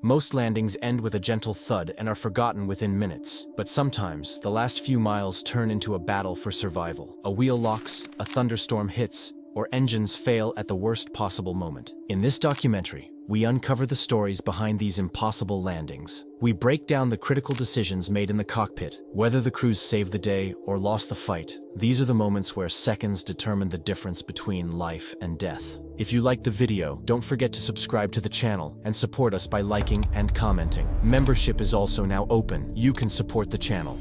Most landings end with a gentle thud and are forgotten within minutes. But sometimes, the last few miles turn into a battle for survival. A wheel locks, a thunderstorm hits, or engines fail at the worst possible moment. In this documentary, we uncover the stories behind these impossible landings. We break down the critical decisions made in the cockpit, whether the crews saved the day or lost the fight. These are the moments where seconds determine the difference between life and death. If you liked the video, don't forget to subscribe to the channel and support us by liking and commenting. Membership is also now open. You can support the channel.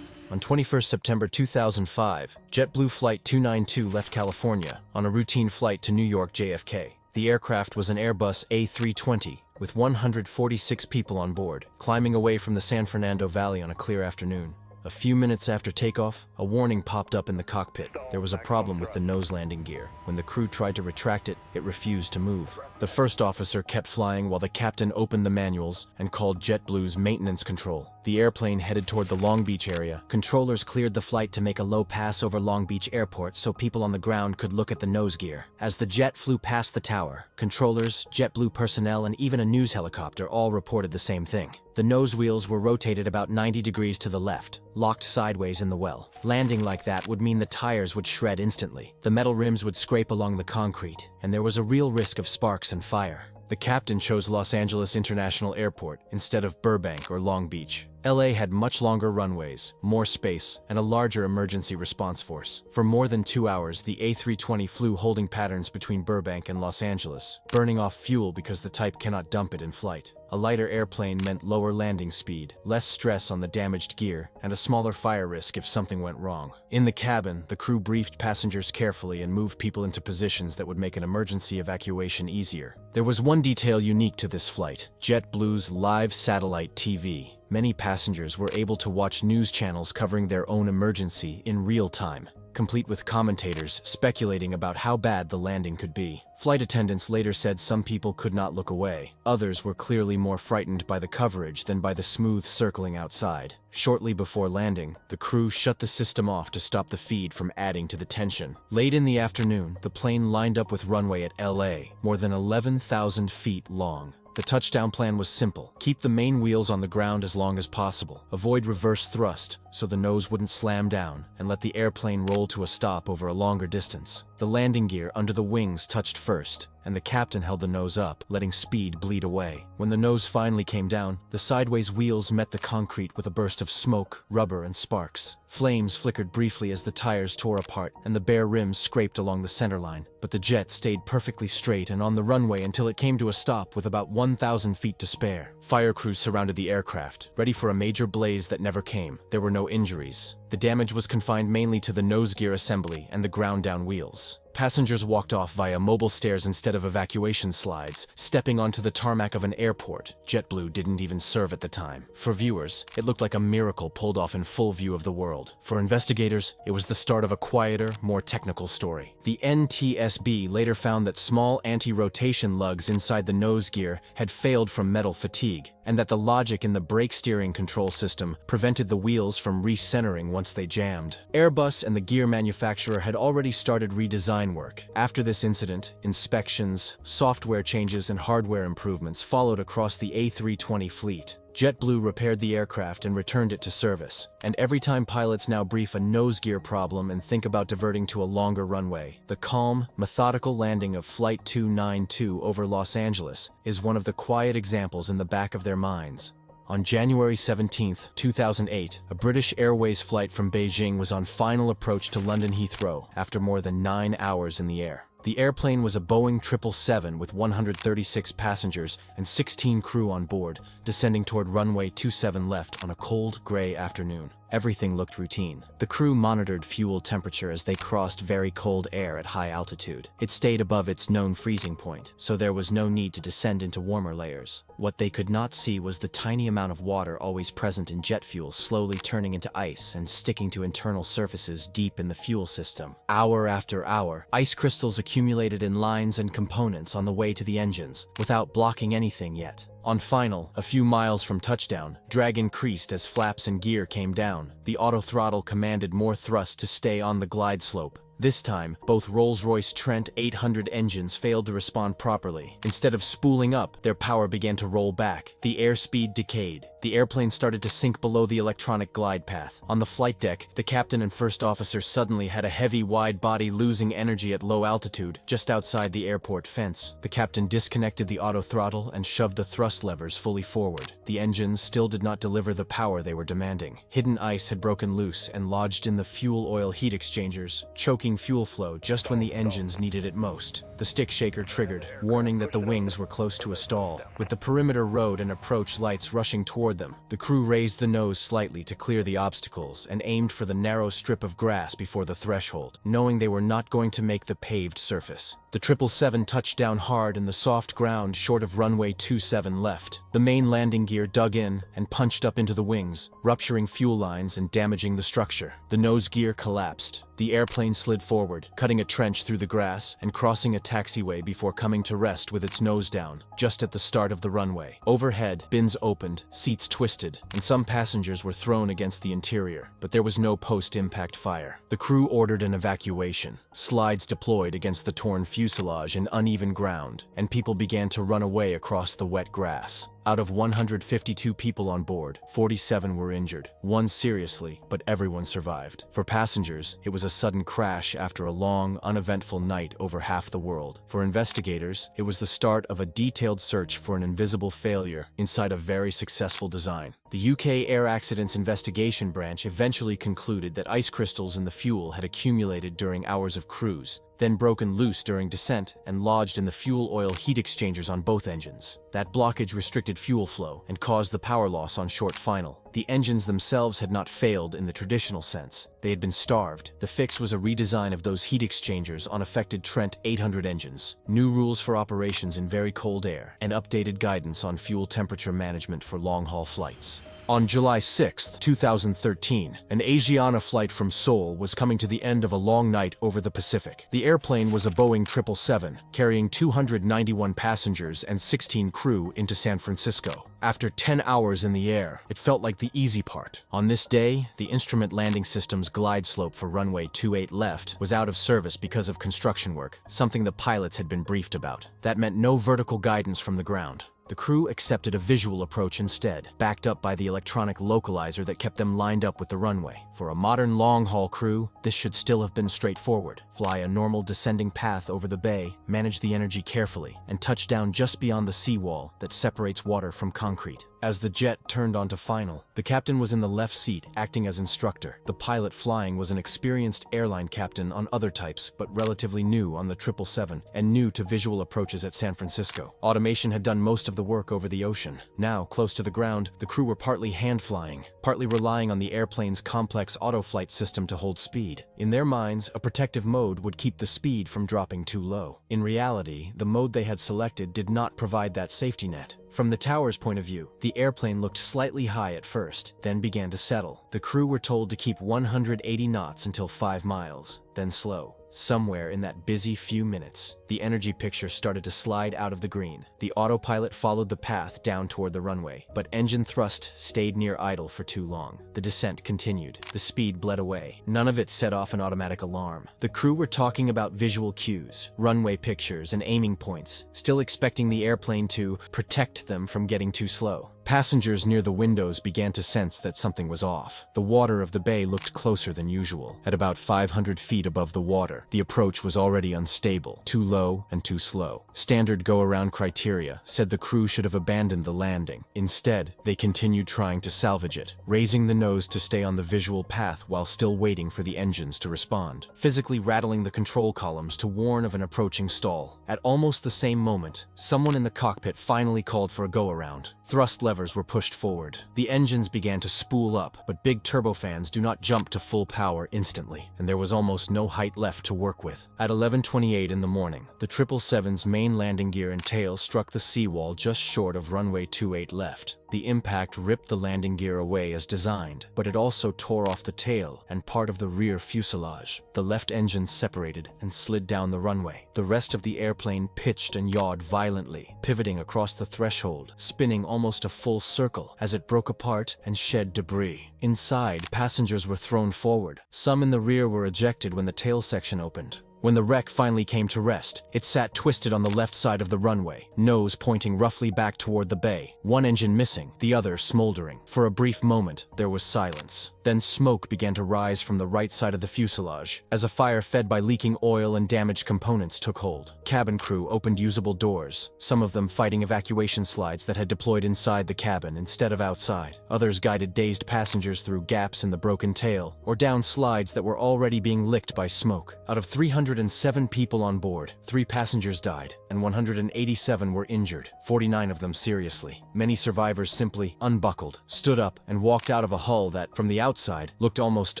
On 21 September 2005, JetBlue Flight 292 left California on a routine flight to New York JFK. The aircraft was an Airbus A320 with 146 people on board, climbing away from the San Fernando Valley on a clear afternoon. A few minutes after takeoff, a warning popped up in the cockpit. There was a problem with the nose landing gear. When the crew tried to retract it, it refused to move. The first officer kept flying while the captain opened the manuals and called JetBlue's maintenance control. The airplane headed toward the Long Beach area. Controllers cleared the flight to make a low pass over Long Beach Airport so people on the ground could look at the nose gear. As the jet flew past the tower, controllers, JetBlue personnel, and even a news helicopter all reported the same thing. The nose wheels were rotated about 90 degrees to the left, locked sideways in the well. Landing like that would mean the tires would shred instantly. The metal rims would scrape along the concrete, and there was a real risk of sparks and fire. The captain chose Los Angeles International Airport instead of Burbank or Long Beach. LA had much longer runways, more space, and a larger emergency response force. For more than 2 hours, the A320 flew holding patterns between Burbank and Los Angeles, burning off fuel because the type cannot dump it in flight. A lighter airplane meant lower landing speed, less stress on the damaged gear, and a smaller fire risk if something went wrong. In the cabin, the crew briefed passengers carefully and moved people into positions that would make an emergency evacuation easier. There was one detail unique to this flight: JetBlue's live satellite TV. Many passengers were able to watch news channels covering their own emergency in real time, complete with commentators speculating about how bad the landing could be. Flight attendants later said some people could not look away. Others were clearly more frightened by the coverage than by the smooth circling outside. Shortly before landing, the crew shut the system off to stop the feed from adding to the tension. Late in the afternoon, the plane lined up with runway at LA, more than 11,000 feet long. The touchdown plan was simple: keep the main wheels on the ground as long as possible, avoid reverse thrust so the nose wouldn't slam down, and let the airplane roll to a stop over a longer distance. The landing gear under the wings touched first, and the captain held the nose up, letting speed bleed away. When the nose finally came down, the sideways wheels met the concrete with a burst of smoke, rubber, and sparks. Flames flickered briefly as the tires tore apart and the bare rims scraped along the centerline, but the jet stayed perfectly straight and on the runway until it came to a stop with about 1,000 feet to spare. Fire crews surrounded the aircraft, ready for a major blaze that never came. There were no injuries. The damage was confined mainly to the nose gear assembly and the ground-down wheels. Passengers walked off via mobile stairs instead of evacuation slides, stepping onto the tarmac of an airport JetBlue didn't even serve at the time. For viewers, it looked like a miracle pulled off in full view of the world. For investigators, it was the start of a quieter, more technical story. The NTSB later found that small anti-rotation lugs inside the nose gear had failed from metal fatigue, and that the logic in the brake steering control system prevented the wheels from recentering once they jammed. Airbus and the gear manufacturer had already started redesign work. After this incident, inspections, software changes, and hardware improvements followed across the A320 fleet. JetBlue repaired the aircraft and returned it to service, and every time pilots now brief a nose gear problem and think about diverting to a longer runway, the calm, methodical landing of Flight 292 over Los Angeles is one of the quiet examples in the back of their minds. On January 17, 2008, a British Airways flight from Beijing was on final approach to London Heathrow after more than 9 hours in the air. The airplane was a Boeing 777 with 136 passengers and 16 crew on board, descending toward runway 27 left on a cold, gray afternoon. Everything looked routine. The crew monitored fuel temperature as they crossed very cold air at high altitude. It stayed above its known freezing point, so there was no need to descend into warmer layers. What they could not see was the tiny amount of water always present in jet fuel slowly turning into ice and sticking to internal surfaces deep in the fuel system. Hour after hour, ice crystals accumulated in lines and components on the way to the engines, without blocking anything yet. On final, a few miles from touchdown, drag increased as flaps and gear came down. The autothrottle commanded more thrust to stay on the glide slope. This time, both Rolls-Royce Trent 800 engines failed to respond properly. Instead of spooling up, their power began to roll back. The airspeed decayed. The airplane started to sink below the electronic glide path. On the flight deck, the captain and first officer suddenly had a heavy, wide body losing energy at low altitude, just outside the airport fence. The captain disconnected the auto throttle and shoved the thrust levers fully forward. The engines still did not deliver the power they were demanding. Hidden ice had broken loose and lodged in the fuel oil heat exchangers, choking fuel flow just when the engines needed it most. The stick shaker triggered, warning that the wings were close to a stall. With the perimeter road and approach lights rushing toward them, the crew raised the nose slightly to clear the obstacles and aimed for the narrow strip of grass before the threshold, knowing they were not going to make the paved surface. The 777 touched down hard in the soft ground short of runway 27 left. The main landing gear dug in and punched up into the wings, rupturing fuel lines and damaging the structure. The nose gear collapsed. The airplane slid forward, cutting a trench through the grass and crossing a taxiway before coming to rest with its nose down, just at the start of the runway. Overhead, bins opened, seats twisted, and some passengers were thrown against the interior, but there was no post-impact fire. The crew ordered an evacuation. Slides deployed against the torn fuselage and uneven ground, and people began to run away across the wet grass. Out of 152 people on board, 47 were injured, one seriously, but everyone survived. For passengers, it was a sudden crash after a long, uneventful night over half the world. For investigators, it was the start of a detailed search for an invisible failure inside a very successful design. The UK Air Accidents Investigation Branch eventually concluded that ice crystals in the fuel had accumulated during hours of cruise, then broken loose during descent and lodged in the fuel oil heat exchangers on both engines. That blockage restricted fuel flow and caused the power loss on short final. The engines themselves had not failed in the traditional sense. They had been starved. The fix was a redesign of those heat exchangers on affected Trent 800 engines, new rules for operations in very cold air, and updated guidance on fuel temperature management for long-haul flights. On July 6, 2013, an Asiana flight from Seoul was coming to the end of a long night over the Pacific. The airplane was a Boeing 777, carrying 291 passengers and 16 crew into San Francisco. After 10 hours in the air, it felt like the easy part. On this day, the instrument landing system's glide slope for runway 28 left was out of service because of construction work, something the pilots had been briefed about. That meant no vertical guidance from the ground. The crew accepted a visual approach instead, backed up by the electronic localizer that kept them lined up with the runway. For a modern long-haul crew, this should still have been straightforward. Fly a normal descending path over the bay, manage the energy carefully, and touch down just beyond the seawall that separates water from concrete. As the jet turned onto final, the captain was in the left seat, acting as instructor. The pilot flying was an experienced airline captain on other types, but relatively new on the 777, and new to visual approaches at San Francisco. Automation had done most of the work over the ocean. Now, close to the ground, the crew were partly hand-flying, partly relying on the airplane's complex auto-flight system to hold speed. In their minds, a protective mode would keep the speed from dropping too low. In reality, the mode they had selected did not provide that safety net. From the tower's point of view, the airplane looked slightly high at first, then began to settle. The crew were told to keep 180 knots until 5 miles, then slow. Somewhere in that busy few minutes, the energy picture started to slide out of the green. The autopilot followed the path down toward the runway, but engine thrust stayed near idle for too long. The descent continued. The speed bled away. None of it set off an automatic alarm. The crew were talking about visual cues, runway pictures, and aiming points, still expecting the airplane to protect them from getting too slow. Passengers near the windows began to sense that something was off. The water of the bay looked closer than usual. At about 500 feet above the water, the approach was already unstable, too low and too slow. Standard go-around criteria said the crew should have abandoned the landing. Instead, they continued trying to salvage it, raising the nose to stay on the visual path while still waiting for the engines to respond, physically rattling the control columns to warn of an approaching stall. At almost the same moment, someone in the cockpit finally called for a go-around. Thrust levers were pushed forward. The engines began to spool up, but big turbofans do not jump to full power instantly, and there was almost no height left to work with. At 11:28 in the morning, the 777's main landing gear and tail struck the seawall just short of runway 28 left. The impact ripped the landing gear away as designed, but it also tore off the tail and part of the rear fuselage. The left engine separated and slid down the runway. The rest of the airplane pitched and yawed violently, pivoting across the threshold, spinning almost a full circle as it broke apart and shed debris. Inside, passengers were thrown forward. Some in the rear were ejected when the tail section opened. When the wreck finally came to rest, it sat twisted on the left side of the runway, nose pointing roughly back toward the bay, one engine missing, the other smoldering. For a brief moment, there was silence. Then smoke began to rise from the right side of the fuselage, as a fire fed by leaking oil and damaged components took hold. Cabin crew opened usable doors, some of them fighting evacuation slides that had deployed inside the cabin instead of outside. Others guided dazed passengers through gaps in the broken tail, or down slides that were already being licked by smoke. Out of 307 people on board, 3 passengers died, and 187 were injured, 49 of them seriously. Many survivors simply unbuckled, stood up, and walked out of a hull that, from the outside, looked almost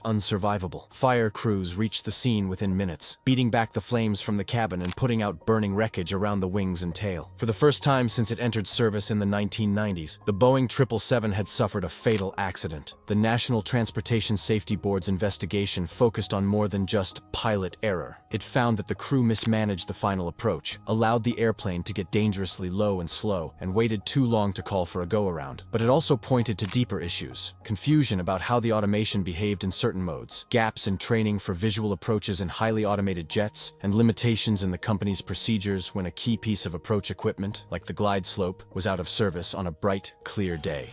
unsurvivable. Fire crews reached the scene within minutes, beating back the flames from the cabin and putting out burning wreckage around the wings and tail. For the first time since it entered service in the 1990s, the Boeing 777 had suffered a fatal accident. The National Transportation Safety Board's investigation focused on more than just pilot error. It found that the crew mismanaged the final approach, allowed the airplane to get dangerously low and slow, and waited too long to call for a go-around. But it also pointed to deeper issues: confusion about how the automation behaved in certain modes, gaps in training for visual approaches in highly automated jets, and limitations in the company's procedures when a key piece of approach equipment, like the glide slope, was out of service on a bright, clear day.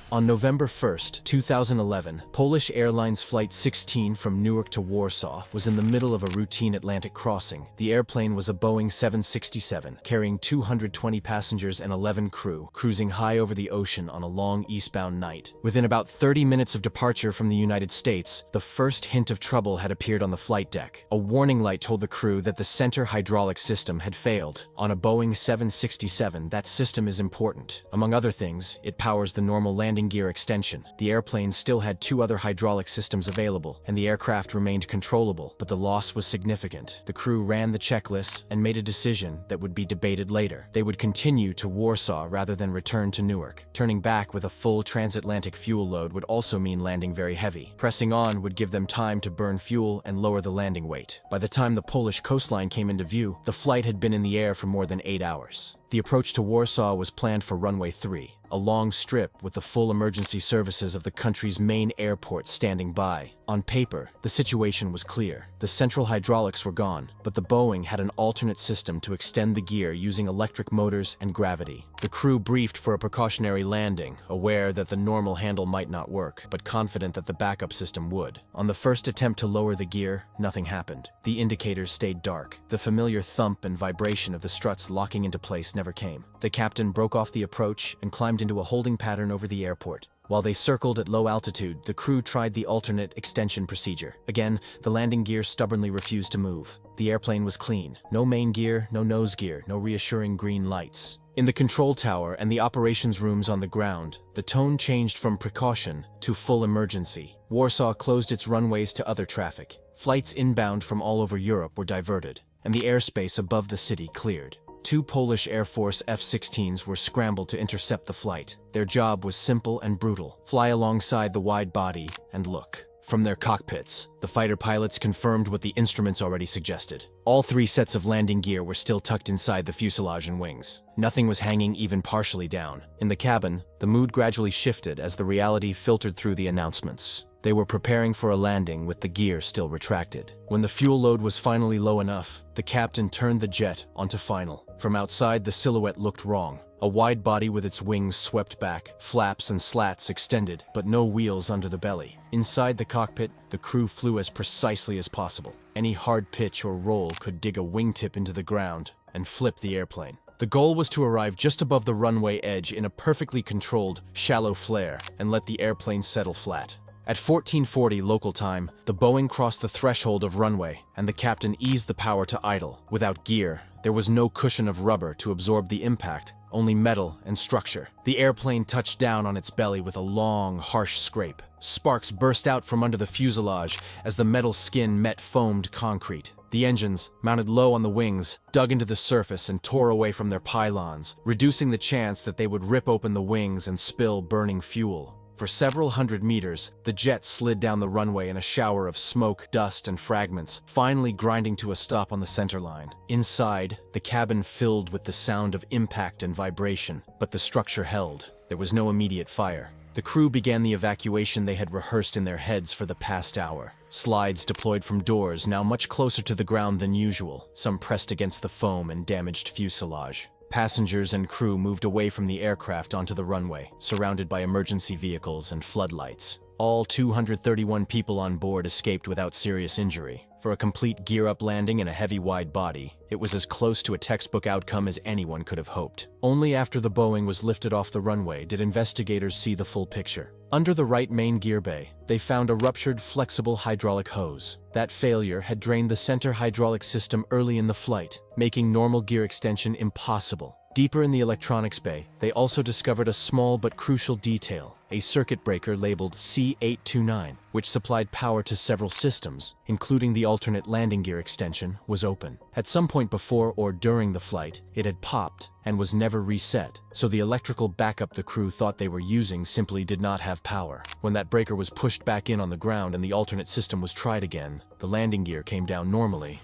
On November 1, 2011, Polish Airlines Flight 16 from Newark to Warsaw was in the middle of a routine Atlantic crossing. The airplane was a Boeing 767, carrying 220 passengers and 11 crew, cruising high over the ocean on a long eastbound night. Within about 30 minutes of departure from the United States, the first hint of trouble had appeared on the flight deck. A warning light told the crew that the center hydraulic system had failed. On a Boeing 767, that system is important. Among other things, it powers the normal landing gear extension. The airplane still had 2 other hydraulic systems available, and the aircraft remained controllable, but the loss was significant. The crew ran the checklists and made a decision that would be debated later. They would continue to Warsaw rather than return to Newark. Turning back with a full transatlantic fuel load would also mean landing very heavy. Pressing on would give them time to burn fuel and lower the landing weight. By the time the Polish coastline came into view, the flight had been in the air for more than 8 hours. The approach to Warsaw was planned for runway 3, a long strip with the full emergency services of the country's main airport standing by. On paper, the situation was clear. The central hydraulics were gone, but the Boeing had an alternate system to extend the gear using electric motors and gravity. The crew briefed for a precautionary landing, aware that the normal handle might not work, but confident that the backup system would. On the first attempt to lower the gear, nothing happened. The indicators stayed dark. The familiar thump and vibration of the struts locking into place never came. The captain broke off the approach and climbed into a holding pattern over the airport. While they circled at low altitude, the crew tried the alternate extension procedure. Again, the landing gear stubbornly refused to move. The airplane was clean. No main gear, no nose gear, no reassuring green lights. In the control tower and the operations rooms on the ground, the tone changed from precaution to full emergency. Warsaw closed its runways to other traffic. Flights inbound from all over Europe were diverted, and the airspace above the city cleared. 2 Polish Air Force F-16s were scrambled to intercept the flight. Their job was simple and brutal: fly alongside the wide body and look. From their cockpits, the fighter pilots confirmed what the instruments already suggested. All 3 sets of landing gear were still tucked inside the fuselage and wings. Nothing was hanging even partially down. In the cabin, the mood gradually shifted as the reality filtered through the announcements. They were preparing for a landing with the gear still retracted. When the fuel load was finally low enough, the captain turned the jet onto final. From outside, the silhouette looked wrong. A wide body with its wings swept back, flaps and slats extended, but no wheels under the belly. Inside the cockpit, the crew flew as precisely as possible. Any hard pitch or roll could dig a wingtip into the ground and flip the airplane. The goal was to arrive just above the runway edge in a perfectly controlled, shallow flare and let the airplane settle flat. At 14:40 local time, the Boeing crossed the threshold of runway, and the captain eased the power to idle. Without gear, there was no cushion of rubber to absorb the impact, only metal and structure. The airplane touched down on its belly with a long, harsh scrape. Sparks burst out from under the fuselage as the metal skin met foamed concrete. The engines, mounted low on the wings, dug into the surface and tore away from their pylons, reducing the chance that they would rip open the wings and spill burning fuel. For several hundred meters, the jet slid down the runway in a shower of smoke, dust, and fragments, finally grinding to a stop on the center line. Inside, the cabin filled with the sound of impact and vibration, but the structure held. There was no immediate fire. The crew began the evacuation they had rehearsed in their heads for the past hour. Slides deployed from doors, now much closer to the ground than usual, some pressed against the foam and damaged fuselage. Passengers and crew moved away from the aircraft onto the runway, surrounded by emergency vehicles and floodlights. All 231 people on board escaped without serious injury. For a complete gear-up landing in a heavy wide body, it was as close to a textbook outcome as anyone could have hoped. Only after the Boeing was lifted off the runway did investigators see the full picture. Under the right main gear bay, they found a ruptured flexible hydraulic hose. That failure had drained the center hydraulic system early in the flight, making normal gear extension impossible. Deeper in the electronics bay, they also discovered a small but crucial detail, a circuit breaker labeled C829, which supplied power to several systems, including the alternate landing gear extension, was open. At some point before or during the flight, it had popped and was never reset, so the electrical backup the crew thought they were using simply did not have power. When that breaker was pushed back in on the ground and the alternate system was tried again, the landing gear came down normally.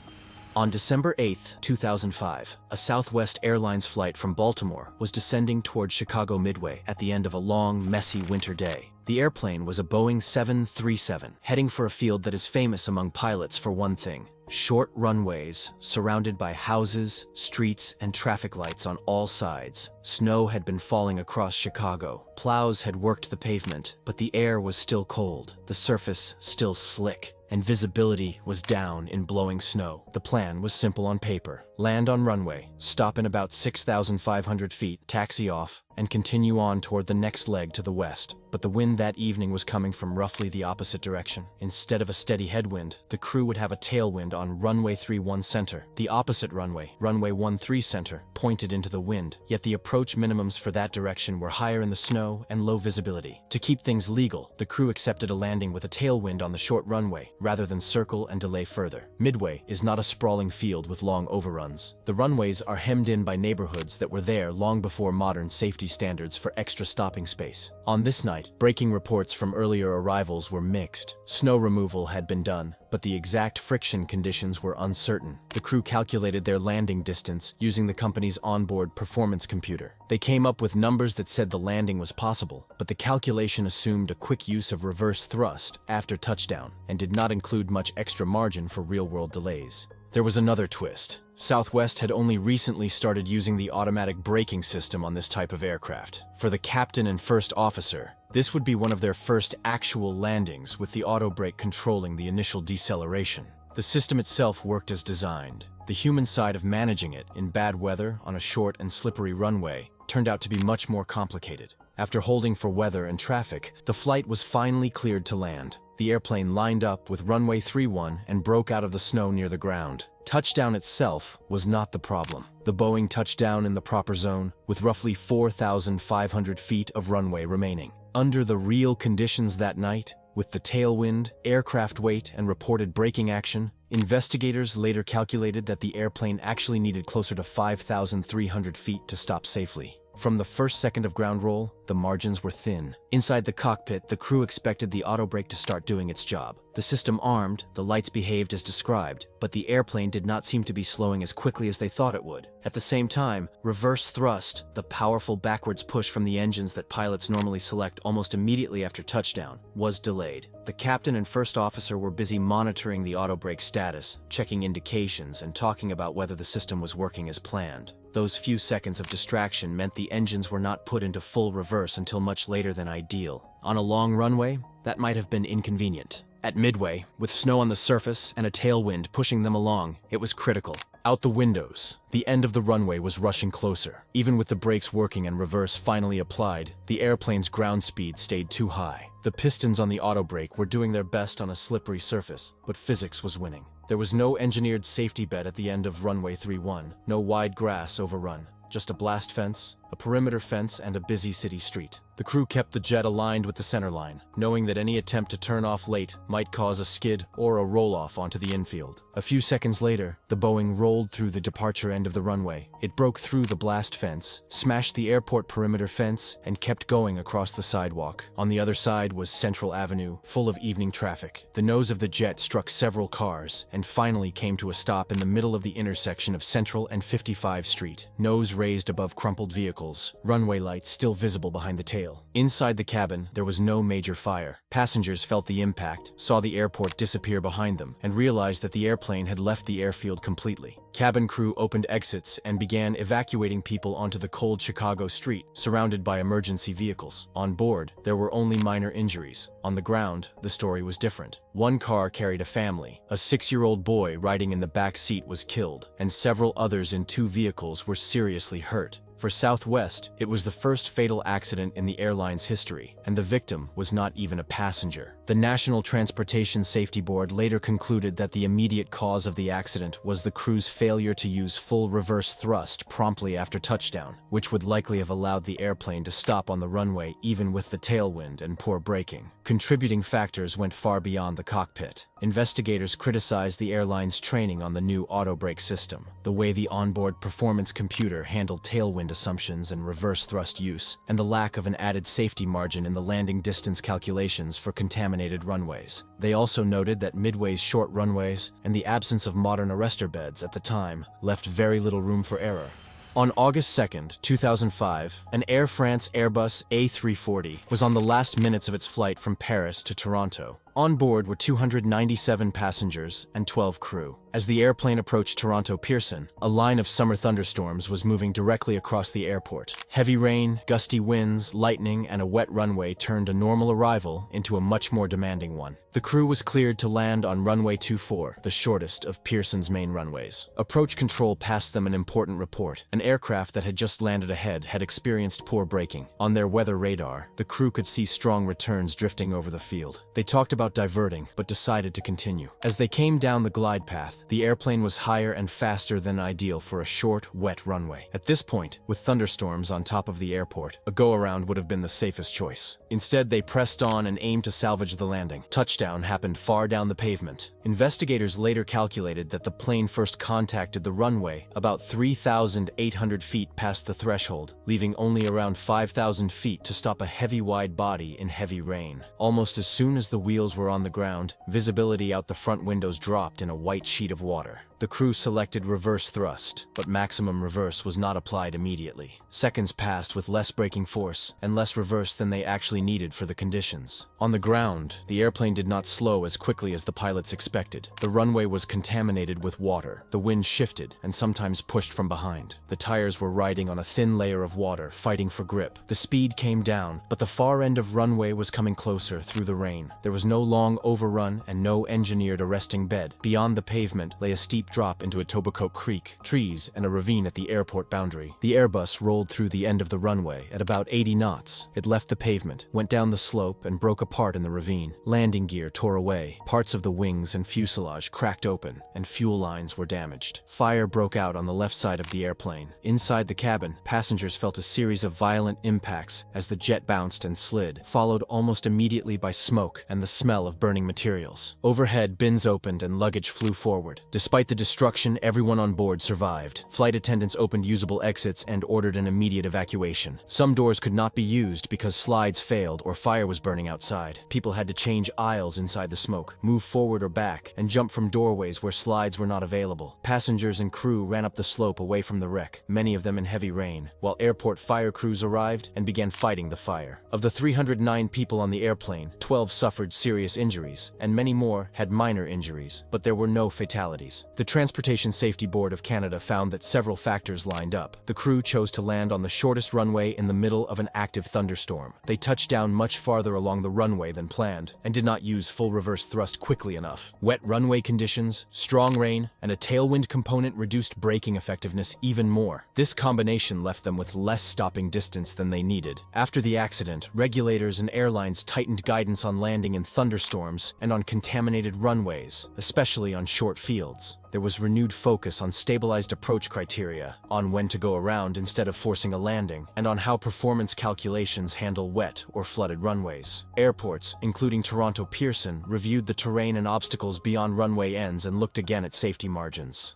On December 8, 2005, a Southwest Airlines flight from Baltimore was descending toward Chicago Midway at the end of a long, messy winter day. The airplane was a Boeing 737, heading for a field that is famous among pilots for one thing: short runways surrounded by houses, streets, and traffic lights on all sides. Snow had been falling across Chicago. Plows had worked the pavement, but the air was still cold, the surface still slick, and visibility was down in blowing snow. The plan was simple on paper: land on runway, stop in about 6,500 feet, taxi off, and continue on toward the next leg to the west. But the wind that evening was coming from roughly the opposite direction. Instead of a steady headwind, the crew would have a tailwind on runway 31 center. The opposite runway, runway 13 center, pointed into the wind, yet the approach minimums for that direction were higher in the snow and low visibility. To keep things legal, the crew accepted a landing with a tailwind on the short runway, rather than circle and delay further. Midway is not a sprawling field with long overruns. The runways are hemmed in by neighborhoods that were there long before modern safety standards for extra stopping space. On this night, braking reports from earlier arrivals were mixed. Snow removal had been done, but the exact friction conditions were uncertain. The crew calculated their landing distance using the company's onboard performance computer. They came up with numbers that said the landing was possible, but the calculation assumed a quick use of reverse thrust after touchdown and did not include much extra margin for real-world delays. There was another twist. Southwest had only recently started using the automatic braking system on this type of aircraft. For the captain and first officer, this would be one of their first actual landings with the auto brake controlling the initial deceleration. The system itself worked as designed. The human side of managing it in bad weather on a short and slippery runway turned out to be much more complicated. After holding for weather and traffic, the flight was finally cleared to land. The airplane lined up with runway 31 and broke out of the snow near the ground. Touchdown itself was not the problem. The Boeing touched down in the proper zone, with roughly 4,500 feet of runway remaining. Under the real conditions that night, with the tailwind, aircraft weight, and reported braking action, investigators later calculated that the airplane actually needed closer to 5,300 feet to stop safely. From the first second of ground roll, the margins were thin. Inside the cockpit, the crew expected the auto brake to start doing its job. The system armed, the lights behaved as described, but the airplane did not seem to be slowing as quickly as they thought it would. At the same time, reverse thrust, the powerful backwards push from the engines that pilots normally select almost immediately after touchdown, was delayed. The captain and first officer were busy monitoring the auto brake status, checking indications, and talking about whether the system was working as planned. Those few seconds of distraction meant the engines were not put into full reverse until much later than ideal. On a long runway, that might have been inconvenient. At Midway, with snow on the surface and a tailwind pushing them along, it was critical. Out the windows, the end of the runway was rushing closer. Even with the brakes working and reverse finally applied, the airplane's ground speed stayed too high. The pistons on the auto brake were doing their best on a slippery surface, but physics was winning. There was no engineered safety bed at the end of runway 31, no wide grass overrun, just a blast fence, a perimeter fence, and a busy city street. The crew kept the jet aligned with the center line, knowing that any attempt to turn off late might cause a skid or a roll-off onto the infield. A few seconds later, the Boeing rolled through the departure end of the runway. It broke through the blast fence, smashed the airport perimeter fence, and kept going across the sidewalk. On the other side was Central Avenue, full of evening traffic. The nose of the jet struck several cars, and finally came to a stop in the middle of the intersection of Central and 55 Street, nose raised above crumpled vehicles, runway lights still visible behind the tail. Inside the cabin, there was no major fire. Passengers felt the impact, saw the airport disappear behind them, and realized that the airplane had left the airfield completely. Cabin crew opened exits and began evacuating people onto the cold Chicago street, surrounded by emergency vehicles. On board, there were only minor injuries. On the ground, the story was different. One car carried a family. A 6-year-old boy riding in the back seat was killed, and several others in 2 vehicles were seriously hurt. For Southwest, it was the first fatal accident in the airline's history, and the victim was not even a passenger. The National Transportation Safety Board later concluded that the immediate cause of the accident was the crew's failure to use full reverse thrust promptly after touchdown, which would likely have allowed the airplane to stop on the runway even with the tailwind and poor braking. Contributing factors went far beyond the cockpit. Investigators criticized the airline's training on the new auto-brake system, the way the onboard performance computer handled tailwind assumptions and reverse thrust use, and the lack of an added safety margin in the landing distance calculations for contaminated runways. They also noted that Midway's short runways and the absence of modern arrestor beds at the time left very little room for error. On August 2, 2005, an Air France Airbus A340 was on the last minutes of its flight from Paris to Toronto. On board were 297 passengers and 12 crew. As the airplane approached Toronto Pearson, a line of summer thunderstorms was moving directly across the airport. Heavy rain, gusty winds, lightning, and a wet runway turned a normal arrival into a much more demanding one. The crew was cleared to land on runway 24, the shortest of Pearson's main runways. Approach control passed them an important report. An aircraft that had just landed ahead had experienced poor braking. On their weather radar, the crew could see strong returns drifting over the field. They talked about diverting, but decided to continue. As they came down the glide path, the airplane was higher and faster than ideal for a short, wet runway. At this point, with thunderstorms on top of the airport, a go-around would have been the safest choice. Instead, they pressed on and aimed to salvage the landing. Touchdown happened far down the pavement. Investigators later calculated that the plane first contacted the runway about 3,800 feet past the threshold, leaving only around 5,000 feet to stop a heavy wide body in heavy rain. Almost as soon as the wheels were on the ground, visibility out the front windows dropped in a white sheet of water. The crew selected reverse thrust, but maximum reverse was not applied immediately. Seconds passed with less braking force and less reverse than they actually needed for the conditions. On the ground, the airplane did not slow as quickly as the pilots expected. The runway was contaminated with water. The wind shifted and sometimes pushed from behind. The tires were riding on a thin layer of water, fighting for grip. The speed came down, but the far end of runway was coming closer through the rain. There was no long overrun and no engineered arresting bed. Beyond the pavement lay a steep drop into Etobicoke Creek, trees, and a ravine at the airport boundary. The Airbus rolled through the end of the runway at about 80 knots. It left the pavement, went down the slope, and broke apart in the ravine. Landing gear tore away. Parts of the wings and fuselage cracked open, and fuel lines were damaged. Fire broke out on the left side of the airplane. Inside the cabin, passengers felt a series of violent impacts as the jet bounced and slid, followed almost immediately by smoke and the smell of burning materials. Overhead, bins opened and luggage flew forward. Despite the destruction, everyone on board survived. Flight attendants opened usable exits and ordered an immediate evacuation. Some doors could not be used because slides failed or fire was burning outside. People had to change aisles inside the smoke, move forward or back, and jump from doorways where slides were not available. Passengers and crew ran up the slope away from the wreck, many of them in heavy rain, while airport fire crews arrived and began fighting the fire. Of the 309 people on the airplane, 12 suffered serious injuries, and many more had minor injuries, but there were no fatalities. The Transportation Safety Board of Canada found that several factors lined up. The crew chose to land on the shortest runway in the middle of an active thunderstorm. They touched down much farther along the runway than planned, and did not use full reverse thrust quickly enough. Wet runway conditions, strong rain, and a tailwind component reduced braking effectiveness even more. This combination left them with less stopping distance than they needed. After the accident, regulators and airlines tightened guidance on landing in thunderstorms and on contaminated runways, especially on short fields. there was renewed focus on stabilized approach criteria, on when to go around instead of forcing a landing, and on how performance calculations handle wet or flooded runways. Airports, including Toronto Pearson, reviewed the terrain and obstacles beyond runway ends and looked again at safety margins.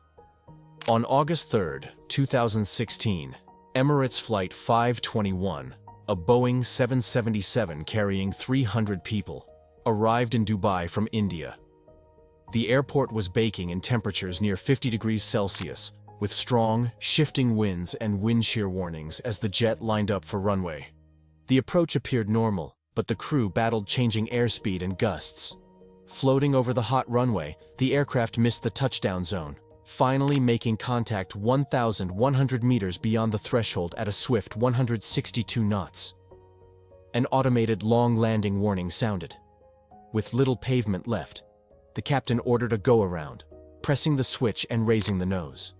On August 3, 2016, Emirates Flight 521, a Boeing 777 carrying 300 people, arrived in Dubai from India. The airport was baking in temperatures near 50 degrees Celsius, with strong, shifting winds and wind shear warnings as the jet lined up for runway. The approach appeared normal, but the crew battled changing airspeed and gusts. Floating over the hot runway, the aircraft missed the touchdown zone, finally making contact 1,100 meters beyond the threshold at a swift 162 knots. An automated long landing warning sounded. With little pavement left, the captain ordered a go-around, pressing the switch and raising the nose.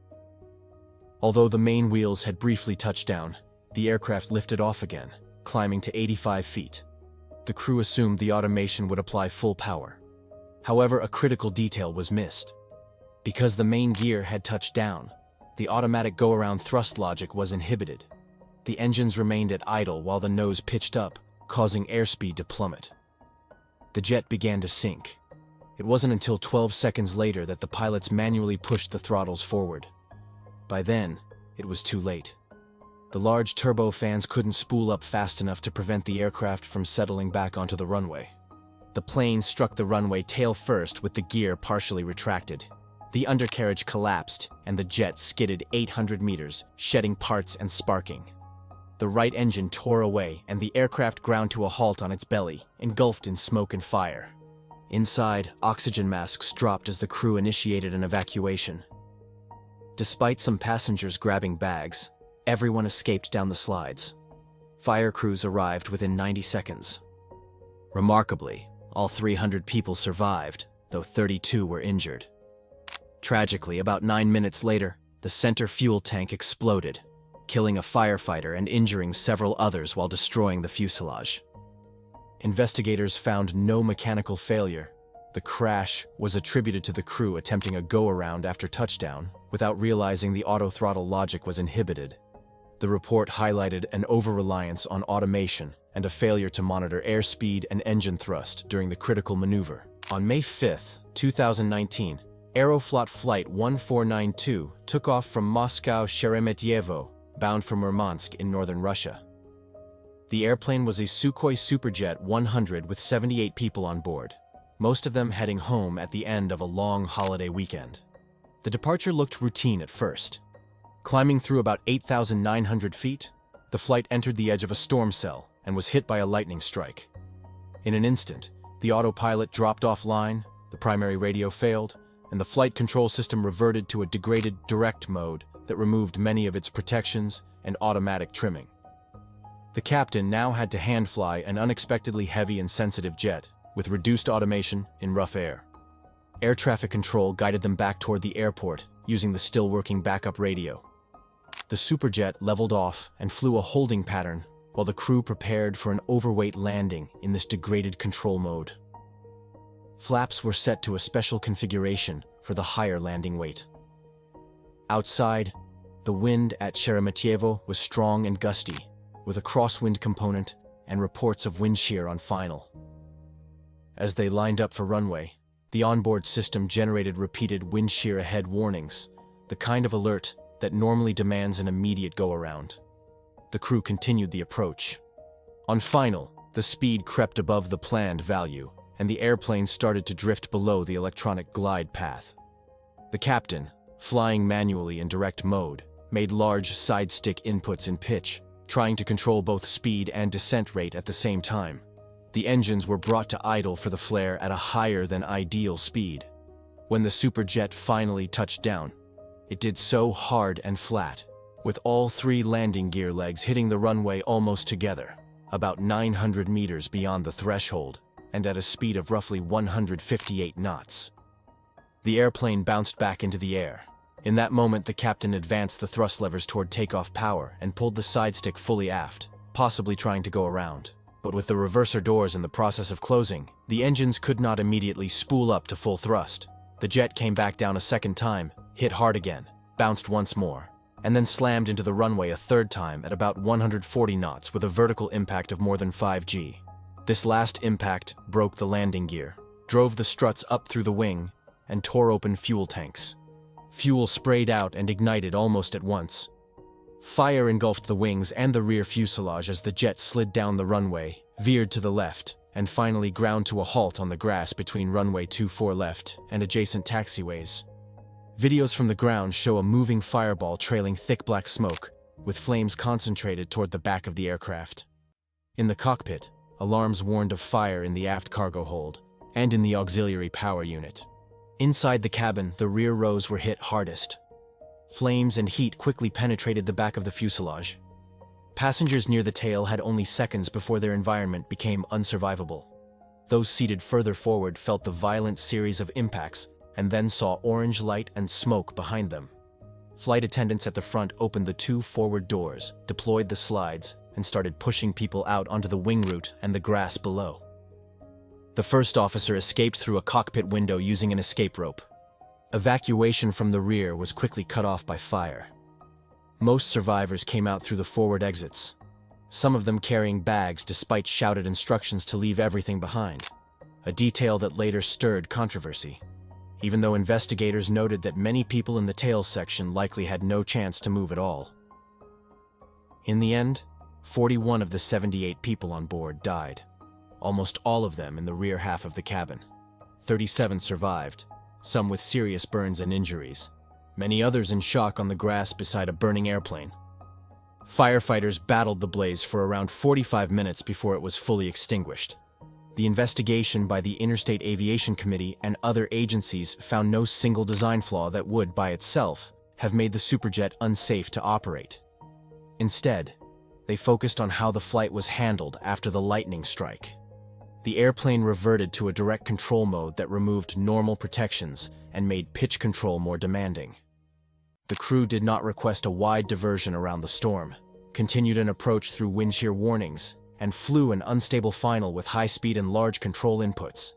Although the main wheels had briefly touched down, the aircraft lifted off again, climbing to 85 feet. The crew assumed the automation would apply full power. However, a critical detail was missed. Because the main gear had touched down, the automatic go-around thrust logic was inhibited. The engines remained at idle while the nose pitched up, causing airspeed to plummet. The jet began to sink. It wasn't until 12 seconds later that the pilots manually pushed the throttles forward. By then, it was too late. The large turbofans couldn't spool up fast enough to prevent the aircraft from settling back onto the runway. The plane struck the runway tail first with the gear partially retracted. The undercarriage collapsed, and the jet skidded 800 meters, shedding parts and sparking. The right engine tore away, and the aircraft ground to a halt on its belly, engulfed in smoke and fire. Inside, oxygen masks dropped as the crew initiated an evacuation. Despite some passengers grabbing bags, everyone escaped down the slides. Fire crews arrived within 90 seconds. Remarkably, all 300 people survived, though 32 were injured. Tragically, about 9 minutes later, the center fuel tank exploded, killing a firefighter and injuring several others while destroying the fuselage. Investigators found no mechanical failure. The crash was attributed to the crew attempting a go-around after touchdown, without realizing the auto-throttle logic was inhibited. The report highlighted an over-reliance on automation and a failure to monitor airspeed and engine thrust during the critical maneuver. On May 5, 2019, Aeroflot Flight 1492 took off from Moscow Sheremetyevo, bound for Murmansk in northern Russia. The airplane was a Sukhoi Superjet 100 with 78 people on board, most of them heading home at the end of a long holiday weekend. The departure looked routine at first. Climbing through about 8,900 feet, the flight entered the edge of a storm cell and was hit by a lightning strike. In an instant, the autopilot dropped offline, the primary radio failed, and the flight control system reverted to a degraded direct mode that removed many of its protections and automatic trimming. The captain now had to hand-fly an unexpectedly heavy and sensitive jet, with reduced automation in rough air. Air traffic control guided them back toward the airport, using the still-working backup radio. The Superjet leveled off and flew a holding pattern, while the crew prepared for an overweight landing in this degraded control mode. Flaps were set to a special configuration for the higher landing weight. Outside, the wind at Sheremetyevo was strong and gusty, with a crosswind component and reports of wind shear on final. As they lined up for runway, the onboard system generated repeated wind shear ahead warnings, the kind of alert that normally demands an immediate go-around. The crew continued the approach. On final, the speed crept above the planned value, and the airplane started to drift below the electronic glide path. The captain, flying manually in direct mode, made large side-stick inputs in pitch, trying to control both speed and descent rate at the same time. The engines were brought to idle for the flare at a higher than ideal speed. When the Superjet finally touched down, it did so hard and flat, with all 3 landing gear legs hitting the runway almost together, about 900 meters beyond the threshold, and at a speed of roughly 158 knots. The airplane bounced back into the air. In that moment, the captain advanced the thrust levers toward takeoff power and pulled the side stick fully aft, possibly trying to go around. But with the reverser doors in the process of closing, the engines could not immediately spool up to full thrust. The jet came back down a second time, hit hard again, bounced once more, and then slammed into the runway a third time at about 140 knots with a vertical impact of more than 5G. This last impact broke the landing gear, drove the struts up through the wing, and tore open fuel tanks. Fuel sprayed out and ignited almost at once. Fire engulfed the wings and the rear fuselage as the jet slid down the runway, veered to the left, and finally ground to a halt on the grass between runway 24 left and adjacent taxiways. Videos from the ground show a moving fireball trailing thick black smoke, with flames concentrated toward the back of the aircraft. In the cockpit, alarms warned of fire in the aft cargo hold and in the auxiliary power unit. Inside the cabin, the rear rows were hit hardest. Flames and heat quickly penetrated the back of the fuselage. Passengers near the tail had only seconds before their environment became unsurvivable. Those seated further forward felt the violent series of impacts and then saw orange light and smoke behind them. Flight attendants at the front opened the two forward doors, deployed the slides, and started pushing people out onto the wing route and the grass below. The first officer escaped through a cockpit window using an escape rope. Evacuation from the rear was quickly cut off by fire. Most survivors came out through the forward exits, some of them carrying bags despite shouted instructions to leave everything behind, a detail that later stirred controversy, even though investigators noted that many people in the tail section likely had no chance to move at all. In the end, 41 of the 78 people on board died, almost all of them in the rear half of the cabin. 37 survived, some with serious burns and injuries, many others in shock on the grass beside a burning airplane. Firefighters battled the blaze for around 45 minutes before it was fully extinguished. The investigation by the Interstate Aviation Committee and other agencies found no single design flaw that would, by itself, have made the Superjet unsafe to operate. Instead, they focused on how the flight was handled after the lightning strike. The airplane reverted to a direct control mode that removed normal protections and made pitch control more demanding. The crew did not request a wide diversion around the storm, continued an approach through wind shear warnings, and flew an unstable final with high speed and large control inputs.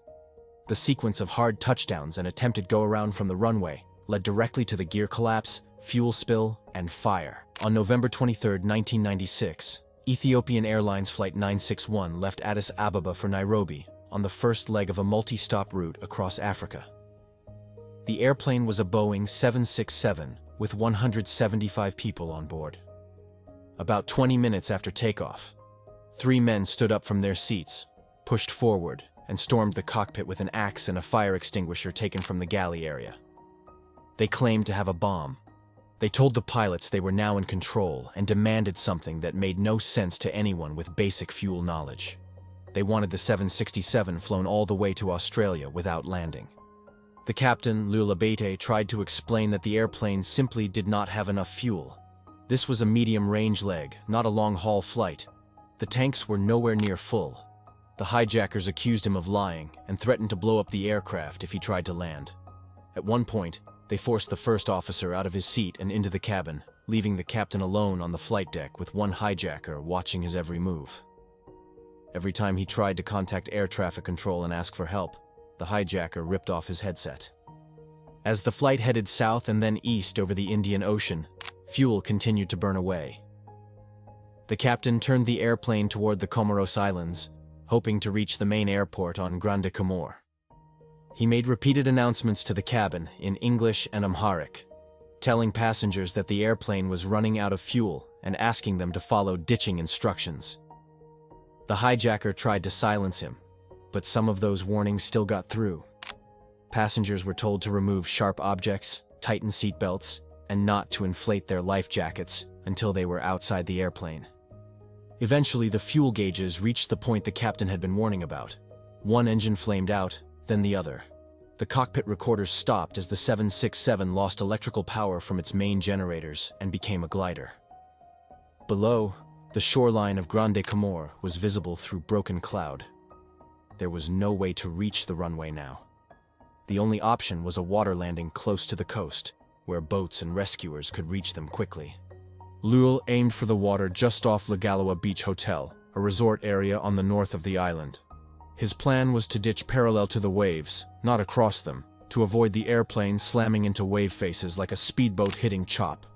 The sequence of hard touchdowns and attempted go-around from the runway led directly to the gear collapse, fuel spill, and fire. On November 23, 1996, Ethiopian Airlines Flight 961 left Addis Ababa for Nairobi on the first leg of a multi-stop route across Africa. The airplane was a Boeing 767 with 175 people on board. About 20 minutes after takeoff, 3 men stood up from their seats, pushed forward, and stormed the cockpit with an axe and a fire extinguisher taken from the galley area. They claimed to have a bomb. They told the pilots they were now in control and demanded something that made no sense to anyone with basic fuel knowledge. They wanted the 767 flown all the way to Australia without landing. The captain, Lula Bete, tried to explain that the airplane simply did not have enough fuel. This was a medium-range leg, not a long-haul flight. The tanks were nowhere near full. The hijackers accused him of lying and threatened to blow up the aircraft if he tried to land. At one point, they forced the first officer out of his seat and into the cabin, leaving the captain alone on the flight deck with one hijacker watching his every move. Every time he tried to contact air traffic control and ask for help, the hijacker ripped off his headset. As the flight headed south and then east over the Indian Ocean, fuel continued to burn away. The captain turned the airplane toward the Comoros Islands, hoping to reach the main airport on Grande Comore. He made repeated announcements to the cabin in English and Amharic, telling passengers that the airplane was running out of fuel and asking them to follow ditching instructions. The hijacker tried to silence him, but some of those warnings still got through. Passengers were told to remove sharp objects, tighten seatbelts, and not to inflate their life jackets until they were outside the airplane. Eventually, the fuel gauges reached the point the captain had been warning about. One engine flamed out, then the other. The cockpit recorders stopped as the 767 lost electrical power from its main generators and became a glider. Below, the shoreline of Grande Comore was visible through broken cloud. There was no way to reach the runway now. The only option was a water landing close to the coast, where boats and rescuers could reach them quickly. Lul aimed for the water just off Legaloa Beach Hotel, a resort area on the north of the island. His plan was to ditch parallel to the waves, not across them, to avoid the airplane slamming into wave faces like a speedboat hitting chop.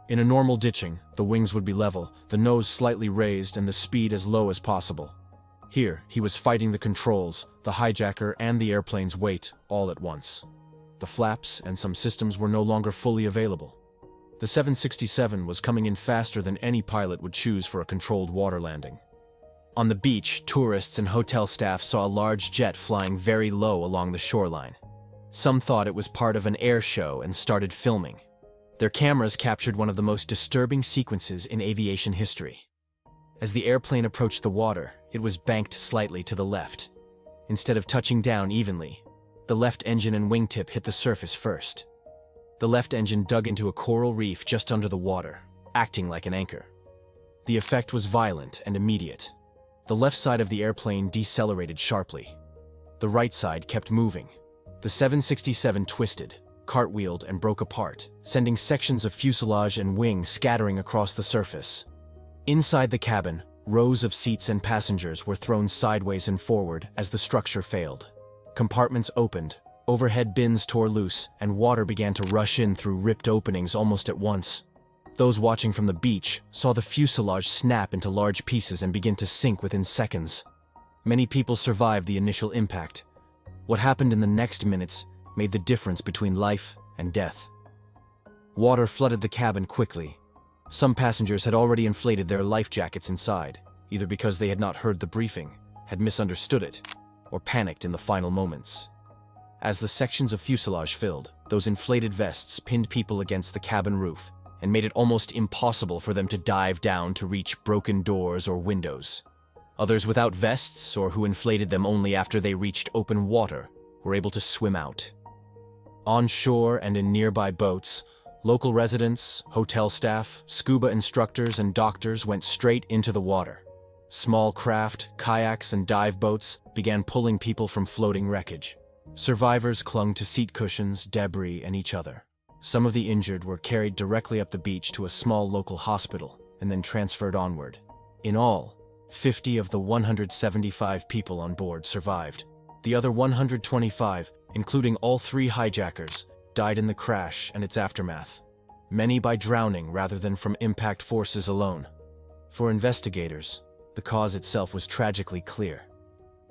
In a normal ditching, the wings would be level, the nose slightly raised and the speed as low as possible. Here, he was fighting the controls, the hijacker and the airplane's weight, all at once. The flaps and some systems were no longer fully available. The 767 was coming in faster than any pilot would choose for a controlled water landing. On the beach, tourists and hotel staff saw a large jet flying very low along the shoreline. Some thought it was part of an air show and started filming. Their cameras captured one of the most disturbing sequences in aviation history. As the airplane approached the water, it was banked slightly to the left. Instead of touching down evenly, the left engine and wingtip hit the surface first. The left engine dug into a coral reef just under the water, acting like an anchor. The effect was violent and immediate. The left side of the airplane decelerated sharply. The right side kept moving. The 767 twisted, cartwheeled, and broke apart, sending sections of fuselage and wing scattering across the surface. Inside the cabin, rows of seats and passengers were thrown sideways and forward as the structure failed. Compartments opened, overhead bins tore loose, and water began to rush in through ripped openings almost at once. Those watching from the beach saw the fuselage snap into large pieces and begin to sink within seconds. Many people survived the initial impact. What happened in the next minutes made the difference between life and death. Water flooded the cabin quickly. Some passengers had already inflated their life jackets inside, either because they had not heard the briefing, had misunderstood it, or panicked in the final moments. As the sections of fuselage filled, those inflated vests pinned people against the cabin roof and made it almost impossible for them to dive down to reach broken doors or windows. Others without vests, or who inflated them only after they reached open water, were able to swim out. On shore and in nearby boats, local residents, hotel staff, scuba instructors, and doctors went straight into the water. Small craft, kayaks, and dive boats began pulling people from floating wreckage. Survivors clung to seat cushions, debris, and each other. Some of the injured were carried directly up the beach to a small local hospital and then transferred onward. In all, 50 of the 175 people on board survived. The other 125, including all 3 hijackers, died in the crash and its aftermath, many by drowning rather than from impact forces alone. For investigators, the cause itself was tragically clear.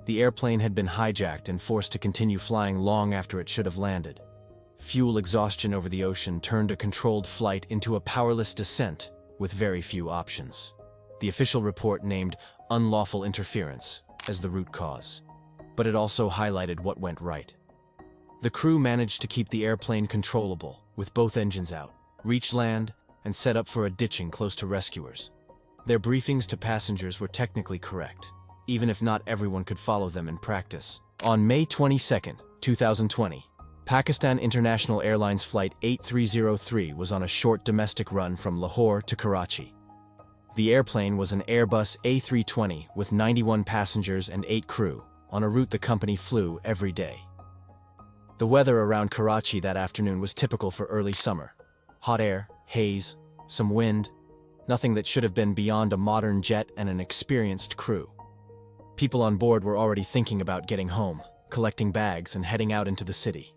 The airplane had been hijacked and forced to continue flying long after it should have landed. Fuel exhaustion over the ocean turned a controlled flight into a powerless descent with very few options. The official report named unlawful interference as the root cause, but it also highlighted what went right. The crew managed to keep the airplane controllable, with both engines out, reach land, and set up for a ditching close to rescuers. Their briefings to passengers were technically correct, even if not everyone could follow them in practice. On May 22, 2020, Pakistan International Airlines Flight 8303 was on a short domestic run from Lahore to Karachi. The airplane was an Airbus A320 with 91 passengers and 8 crew, on a route the company flew every day. The weather around Karachi that afternoon was typical for early summer. Hot air, haze, some wind, nothing that should have been beyond a modern jet and an experienced crew. People on board were already thinking about getting home, collecting bags, and heading out into the city.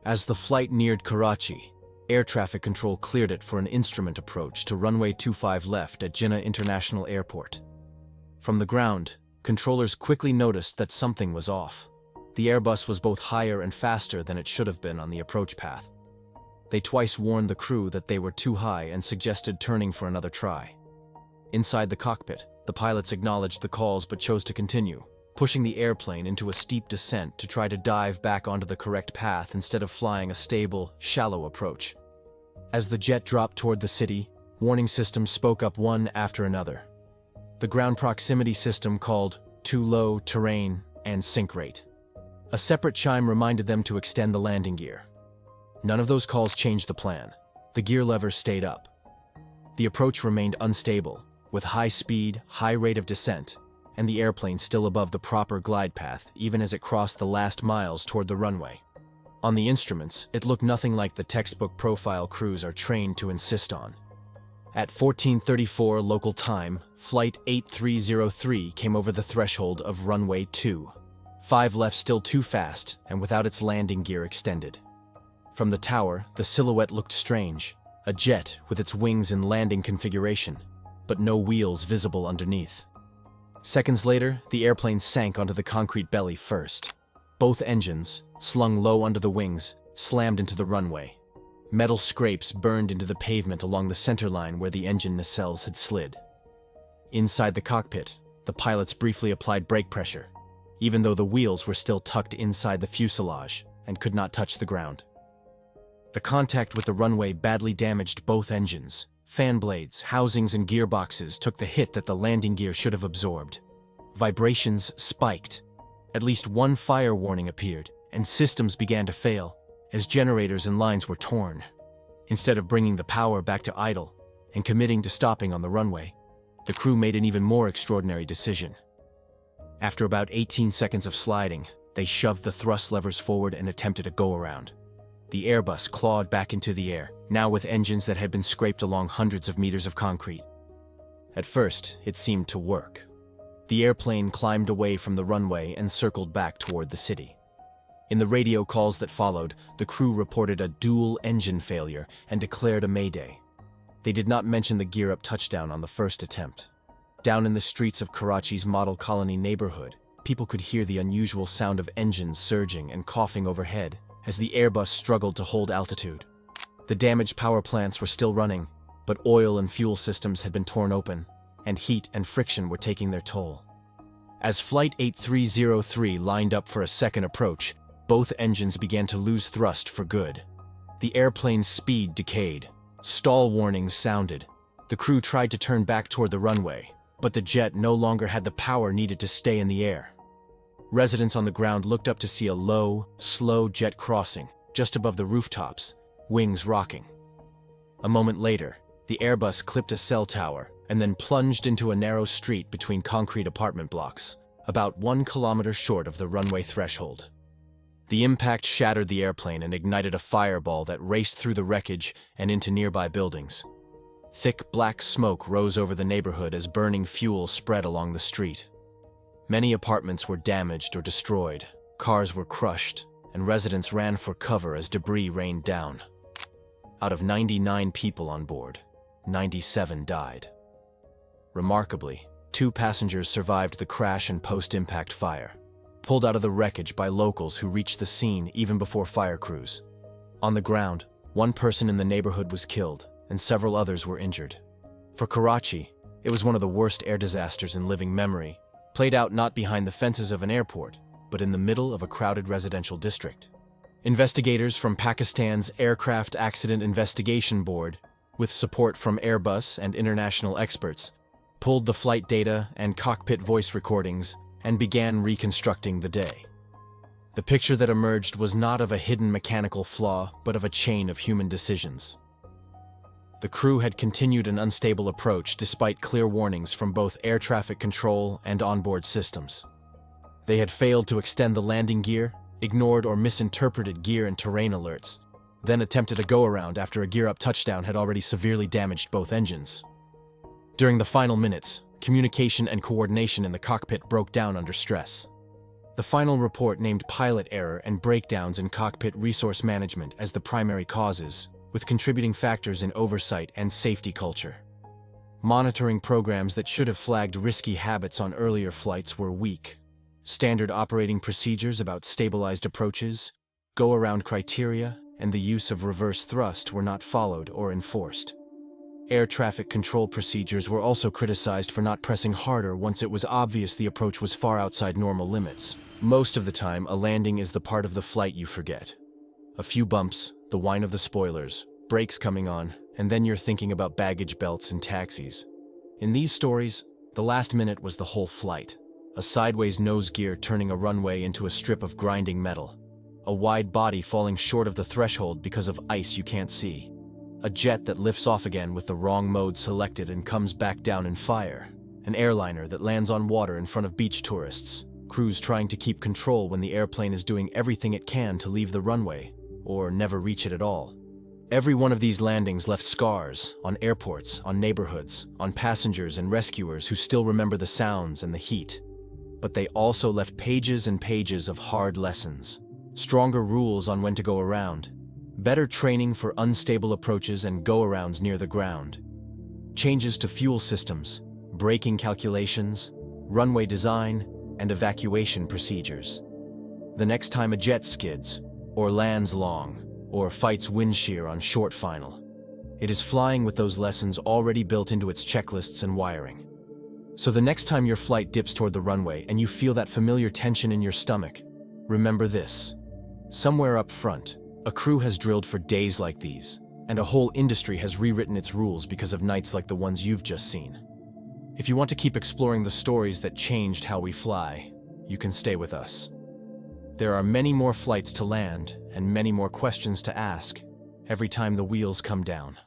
As the flight neared Karachi, air traffic control cleared it for an instrument approach to runway 25 left at Jinnah International Airport. From the ground, controllers quickly noticed that something was off. The Airbus was both higher and faster than it should have been on the approach path. They twice warned the crew that they were too high and suggested turning for another try. Inside the cockpit, the pilots acknowledged the calls but chose to continue, pushing the airplane into a steep descent to try to dive back onto the correct path instead of flying a stable, shallow approach. As the jet dropped toward the city, warning systems spoke up one after another. The ground proximity system called too low terrain and sink rate. A separate chime reminded them to extend the landing gear. None of those calls changed the plan. The gear levers stayed up. The approach remained unstable, with high speed, high rate of descent, and the airplane still above the proper glide path even as it crossed the last miles toward the runway. On the instruments, it looked nothing like the textbook profile crews are trained to insist on. At 14:34 local time, Flight 8303 came over the threshold of runway 2. 5 left still too fast and without its landing gear extended. From the tower, the silhouette looked strange, a jet with its wings in landing configuration, but no wheels visible underneath. Seconds later, the airplane sank onto the concrete belly first. Both engines, slung low under the wings, slammed into the runway. Metal scrapes burned into the pavement along the center line where the engine nacelles had slid. Inside the cockpit, the pilots briefly applied brake pressure, even though the wheels were still tucked inside the fuselage and could not touch the ground. The contact with the runway badly damaged both engines. Fan blades, housings, and gearboxes took the hit that the landing gear should have absorbed. Vibrations spiked. At least one fire warning appeared, and systems began to fail, as generators and lines were torn. Instead of bringing the power back to idle and committing to stopping on the runway, the crew made an even more extraordinary decision. After about 18 seconds of sliding, they shoved the thrust levers forward and attempted a go-around. The Airbus clawed back into the air, now with engines that had been scraped along hundreds of meters of concrete. At first, it seemed to work. The airplane climbed away from the runway and circled back toward the city. In the radio calls that followed, the crew reported a dual engine failure and declared a mayday. They did not mention the gear-up touchdown on the first attempt. Down in the streets of Karachi's Model Colony neighborhood, people could hear the unusual sound of engines surging and coughing overhead as the Airbus struggled to hold altitude. The damaged power plants were still running, but oil and fuel systems had been torn open, and heat and friction were taking their toll. As Flight 8303 lined up for a second approach, both engines began to lose thrust for good. The airplane's speed decayed. Stall warnings sounded. The crew tried to turn back toward the runway, but the jet no longer had the power needed to stay in the air. Residents on the ground looked up to see a low, slow jet crossing just above the rooftops, wings rocking. A moment later, the Airbus clipped a cell tower and then plunged into a narrow street between concrete apartment blocks, about 1 kilometer short of the runway threshold. The impact shattered the airplane and ignited a fireball that raced through the wreckage and into nearby buildings. Thick black smoke rose over the neighborhood as burning fuel spread along the street. Many apartments were damaged or destroyed, cars were crushed, and residents ran for cover as debris rained down. Out of 99 people on board, 97 died. Remarkably, 2 passengers survived the crash and post-impact fire, pulled out of the wreckage by locals who reached the scene even before fire crews. On the ground, 1 person in the neighborhood was killed, and several others were injured. For Karachi, it was one of the worst air disasters in living memory, played out not behind the fences of an airport, but in the middle of a crowded residential district. Investigators from Pakistan's Aircraft Accident Investigation Board, with support from Airbus and international experts, pulled the flight data and cockpit voice recordings and began reconstructing the day. The picture that emerged was not of a hidden mechanical flaw, but of a chain of human decisions. The crew had continued an unstable approach despite clear warnings from both air traffic control and onboard systems. They had failed to extend the landing gear, ignored or misinterpreted gear and terrain alerts, then attempted a go-around after a gear-up touchdown had already severely damaged both engines. During the final minutes, communication and coordination in the cockpit broke down under stress. The final report named pilot error and breakdowns in cockpit resource management as the primary causes, with contributing factors in oversight and safety culture. Monitoring programs that should have flagged risky habits on earlier flights were weak. Standard operating procedures about stabilized approaches, go-around criteria, and the use of reverse thrust were not followed or enforced. Air traffic control procedures were also criticized for not pressing harder once it was obvious the approach was far outside normal limits. Most of the time, a landing is the part of the flight you forget. A few bumps, the whine of the spoilers, brakes coming on, and then you're thinking about baggage belts and taxis. In these stories, the last minute was the whole flight. A sideways nose gear turning a runway into a strip of grinding metal. A wide body falling short of the threshold because of ice you can't see. A jet that lifts off again with the wrong mode selected and comes back down in fire. An airliner that lands on water in front of beach tourists. Crews trying to keep control when the airplane is doing everything it can to leave the runway, or never reach it at all. Every one of these landings left scars on airports, on neighborhoods, on passengers and rescuers who still remember the sounds and the heat. but they also left pages and pages of hard lessons. Stronger rules on when to go around, better training for unstable approaches and go-arounds near the ground, changes to fuel systems, braking calculations, runway design, and evacuation procedures. The next time a jet skids, or lands long, or fights wind shear on short final, it is flying with those lessons already built into its checklists and wiring. So the next time your flight dips toward the runway and you feel that familiar tension in your stomach, remember this. Somewhere up front, a crew has drilled for days like these, and a whole industry has rewritten its rules because of nights like the ones you've just seen. If you want to keep exploring the stories that changed how we fly, you can stay with us. There are many more flights to land and many more questions to ask every time the wheels come down.